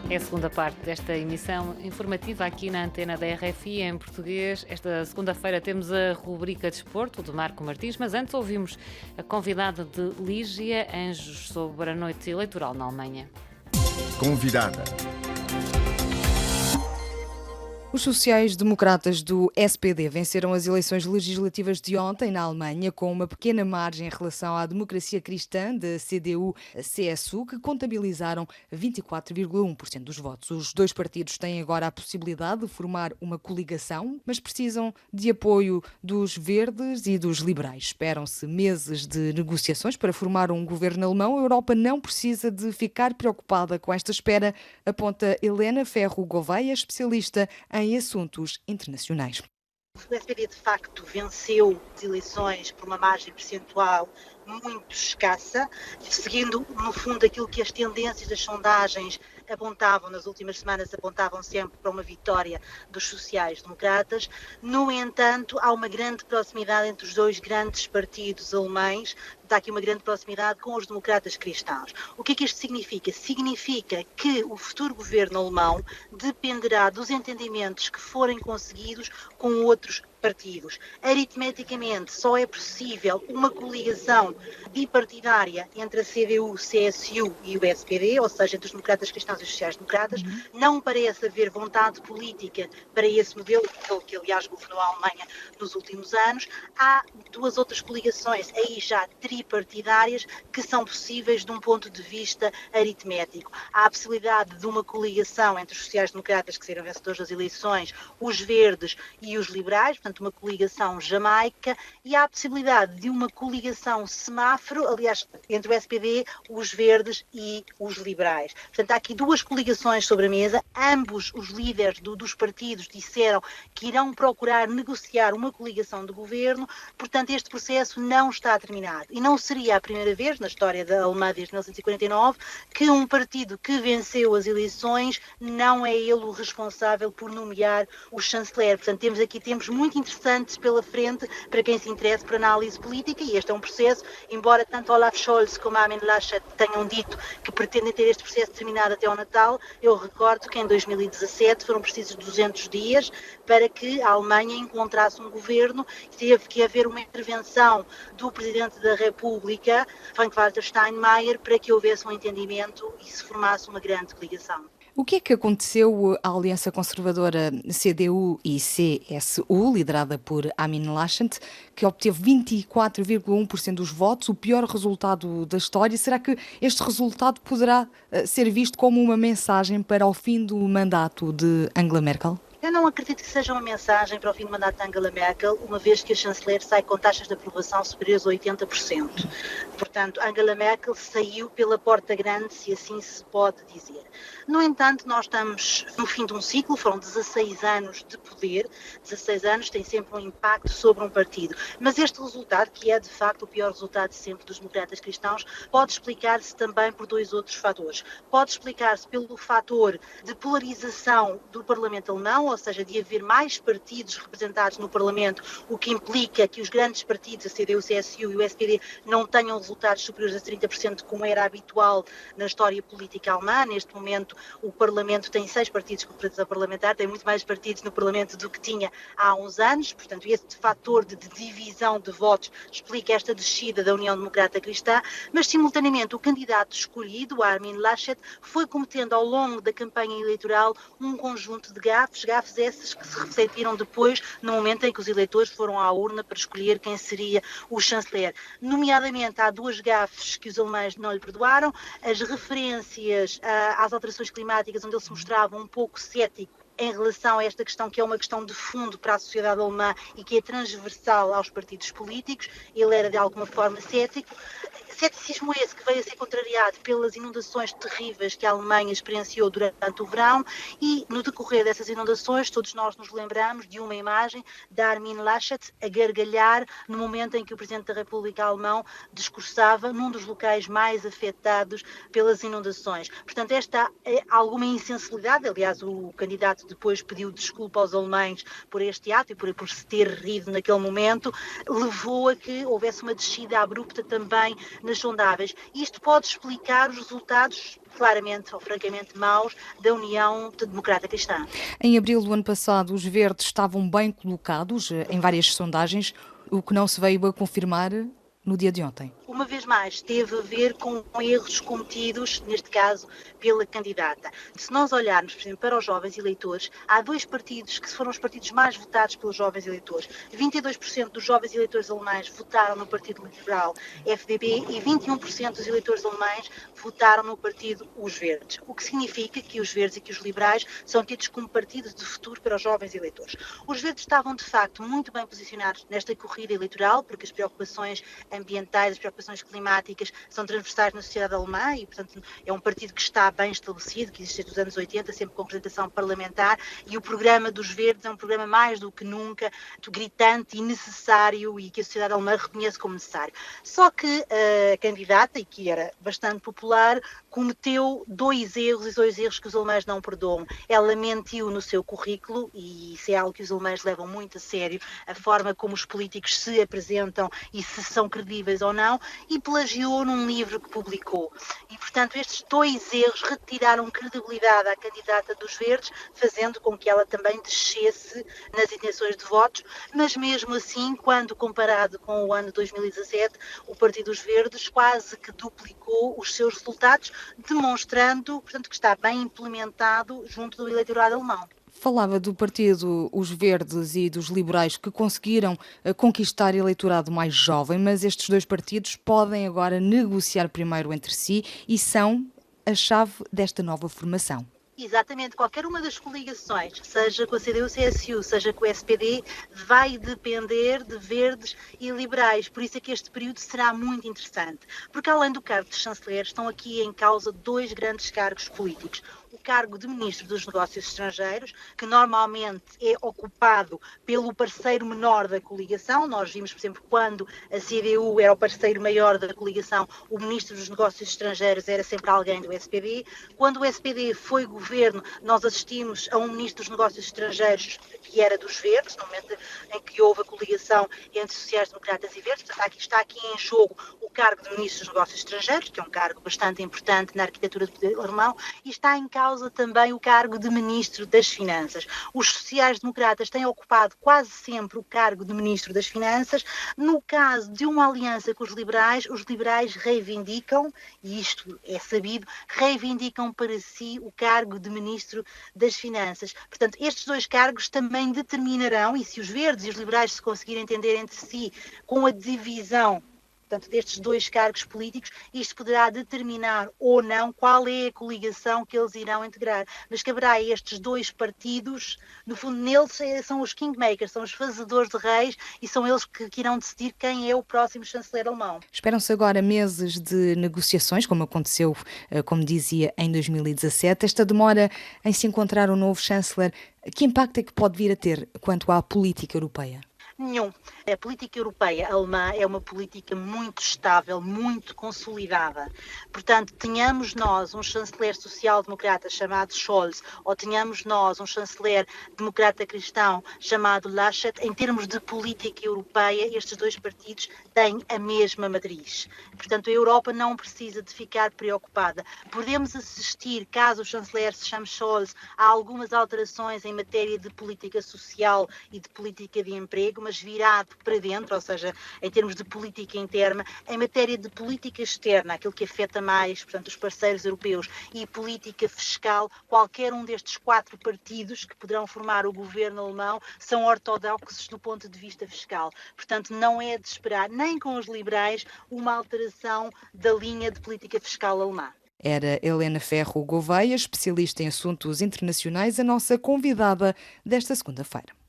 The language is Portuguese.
É a segunda parte desta emissão informativa aqui na antena da RFI em português. Esta segunda-feira temos a rubrica Desporto de Marco Martins, mas antes ouvimos a convidada de Lígia Anjos sobre a noite eleitoral na Alemanha. Convidada. Os sociais-democratas do SPD venceram as eleições legislativas de ontem na Alemanha com uma pequena margem em relação à democracia cristã da CDU-CSU, que contabilizaram 24,1% dos votos. Os dois partidos têm agora a possibilidade de formar uma coligação, mas precisam de apoio dos verdes e dos liberais. Esperam-se meses de negociações para formar um governo alemão. A Europa não precisa de ficar preocupada com esta espera, aponta Helena Ferro Gouveia, especialista em assuntos internacionais. O SPD de facto venceu as eleições por uma margem percentual muito escassa, seguindo no fundo aquilo que as tendências das sondagens apontavam nas últimas semanas, apontavam sempre para uma vitória dos sociais-democratas. No entanto, há uma grande proximidade entre os dois grandes partidos alemães, há aqui uma grande proximidade com os democratas cristãos. O que é que isto significa? Significa que o futuro governo alemão dependerá dos entendimentos que forem conseguidos com outros partidos. Aritmeticamente, só é possível uma coligação bipartidária entre a CDU, CSU e o SPD, ou seja, entre os democratas cristãos e os sociais-democratas. Não parece haver vontade política para esse modelo, que aliás governou a Alemanha nos últimos anos. Há duas outras coligações, aí já tripartidárias, que são possíveis de um ponto de vista aritmético. Há a possibilidade de uma coligação entre os sociais-democratas, que serão vencedores das eleições, os verdes e os liberais, portanto uma coligação jamaica, e há a possibilidade de uma coligação semáforo, aliás, entre o SPD, os verdes e os liberais. Portanto, há aqui duas coligações sobre a mesa, ambos os líderes dos partidos disseram que irão procurar negociar uma coligação de governo, portanto este processo não está terminado. E não seria a primeira vez na história da Alemanha desde 1949 que um partido que venceu as eleições não é ele o responsável por nomear o chanceler. Portanto, temos aqui tempos muito interessantes pela frente para quem se interessa por análise política, e este é um processo, embora tanto Olaf Scholz como Armin Laschet tenham dito que pretendem ter este processo terminado até ao Natal, eu recordo que em 2017 foram precisos 200 dias para que a Alemanha encontrasse um governo, teve que haver uma intervenção do Presidente da República, Frank-Walter Steinmeier, para que houvesse um entendimento e se formasse uma grande coligação. O que é que aconteceu à Aliança Conservadora CDU e CSU, liderada por Armin Laschet, que obteve 24,1% dos votos, o pior resultado da história? Será que este resultado poderá ser visto como uma mensagem para o fim do mandato de Angela Merkel? Eu não acredito que seja uma mensagem para o fim do mandato de Angela Merkel, uma vez que a chanceler sai com taxas de aprovação superiores a 80%. Portanto, Angela Merkel saiu pela porta grande, se assim se pode dizer. No entanto, nós estamos no fim de um ciclo, foram 16 anos de poder, 16 anos têm sempre um impacto sobre um partido. Mas este resultado, que é de facto o pior resultado sempre dos democratas cristãos, pode explicar-se também por dois outros fatores. Pode explicar-se pelo fator de polarização do Parlamento alemão, ou seja, de haver mais partidos representados no Parlamento, o que implica que os grandes partidos, a CDU, o CSU e o SPD, não tenham resultados superiores a 30%, como era habitual na história política alemã. Neste momento, o Parlamento tem 6 partidos com representação parlamentar, tem muito mais partidos no Parlamento do que tinha há uns anos, portanto, esse fator de divisão de votos explica esta descida da União Democrata Cristã, mas, simultaneamente, o candidato escolhido, Armin Laschet, foi cometendo ao longo da campanha eleitoral um conjunto de gafes esses que se ressentiram depois, no momento em que os eleitores foram à urna para escolher quem seria o chanceler. Nomeadamente, há duas gafes que os alemães não lhe perdoaram, as referências às alterações climáticas, onde ele se mostrava um pouco cético em relação a esta questão, que é uma questão de fundo para a sociedade alemã e que é transversal aos partidos políticos. Ele era de alguma forma cético. Ceticismo esse que veio a ser contrariado pelas inundações terríveis que a Alemanha experienciou durante o verão, e no decorrer dessas inundações todos nós nos lembramos de uma imagem de Armin Laschet a gargalhar no momento em que o Presidente da República alemão discursava num dos locais mais afetados pelas inundações. Portanto, esta é alguma insensibilidade, aliás o candidato depois pediu desculpa aos alemães por este ato e por se ter rido naquele momento, levou a que houvesse uma descida abrupta também nas sondagens. Isto pode explicar os resultados claramente ou francamente maus da União Democrata Cristã. Em abril do ano passado, os verdes estavam bem colocados em várias sondagens, o que não se veio a confirmar no dia de ontem. Uma vez mais, teve a ver com erros cometidos, neste caso, pela candidata. Se nós olharmos, por exemplo, para os jovens eleitores, há dois partidos que foram os partidos mais votados pelos jovens eleitores. 22% dos jovens eleitores alemães votaram no Partido Liberal FDP e 21% dos eleitores alemães votaram no partido Os Verdes. O que significa que os verdes e que os liberais são tidos como partidos de futuro para os jovens eleitores. Os verdes estavam, de facto, muito bem posicionados nesta corrida eleitoral, porque as preocupações ambientais, as preocupações climáticas são transversais na sociedade alemã e, portanto, é um partido que está bem estabelecido, que existe desde os anos 80, sempre com representação parlamentar, e o programa dos Verdes é um programa mais do que nunca gritante e necessário e que a sociedade alemã reconhece como necessário. Só que a candidata, e que era bastante popular, cometeu dois erros que os alemães não perdoam. Ela mentiu no seu currículo, e isso é algo que os alemães levam muito a sério, a forma como os políticos se apresentam e se são credíveis ou não, e plagiou num livro que publicou. E, portanto, estes dois erros retiraram credibilidade à candidata dos Verdes, fazendo com que ela também descesse nas intenções de votos, mas mesmo assim, quando comparado com o ano 2017, o Partido dos Verdes quase que duplicou os seus resultados, demonstrando, portanto, que está bem implementado junto do eleitorado alemão. Falava do partido Os Verdes e dos Liberais que conseguiram conquistar eleitorado mais jovem, mas estes dois partidos podem agora negociar primeiro entre si e são a chave desta nova formação. Exatamente, qualquer uma das coligações, seja com a CDU-CSU, seja com o SPD, vai depender de verdes e liberais. Por isso é que este período será muito interessante. Porque além do cargo de chanceler, estão aqui em causa dois grandes cargos políticos. O cargo de Ministro dos Negócios Estrangeiros, que normalmente é ocupado pelo parceiro menor da coligação. Nós vimos, por exemplo, quando a CDU era o parceiro maior da coligação, o Ministro dos Negócios Estrangeiros era sempre alguém do SPD. Quando o SPD foi governo, nós assistimos a um Ministro dos Negócios Estrangeiros que era dos Verdes, no momento em que houve a coligação entre sociais-democratas e verdes. Portanto, está aqui em jogo o cargo de Ministro dos Negócios Estrangeiros, que é um cargo bastante importante na arquitetura do poder alemão, e está em causa também o cargo de Ministro das Finanças. Os sociais-democratas têm ocupado quase sempre o cargo de Ministro das Finanças. No caso de uma aliança com os liberais reivindicam, e isto é sabido, reivindicam para si o cargo de Ministro das Finanças. Portanto, estes dois cargos também determinarão, e se os verdes e os liberais se conseguirem entender entre si com a divisão, portanto, destes dois cargos políticos, isto poderá determinar ou não qual é a coligação que eles irão integrar. Mas caberá a estes dois partidos, no fundo, neles são os kingmakers, são os fazedores de reis e são eles que irão decidir quem é o próximo chanceler alemão. Esperam-se agora meses de negociações, como aconteceu, como dizia, em 2017. Esta demora em se encontrar um novo chanceler, que impacto é que pode vir a ter quanto à política europeia? Nenhum. A política europeia alemã é uma política muito estável, muito consolidada. Portanto, tenhamos nós um chanceler social-democrata chamado Scholz, ou tenhamos nós um chanceler democrata-cristão chamado Laschet, em termos de política europeia, estes dois partidos têm a mesma matriz. Portanto, a Europa não precisa de ficar preocupada. Podemos assistir, caso o chanceler se chame Scholz, a algumas alterações em matéria de política social e de política de emprego, mas virado para dentro, ou seja, em termos de política interna, em matéria de política externa, aquilo que afeta mais, portanto, os parceiros europeus, e política fiscal, qualquer um destes quatro partidos que poderão formar o governo alemão são ortodoxos do ponto de vista fiscal. Portanto, não é de esperar, nem com os liberais, uma alteração da linha de política fiscal alemã. Era Helena Ferro Gouveia, especialista em assuntos internacionais, a nossa convidada desta segunda-feira.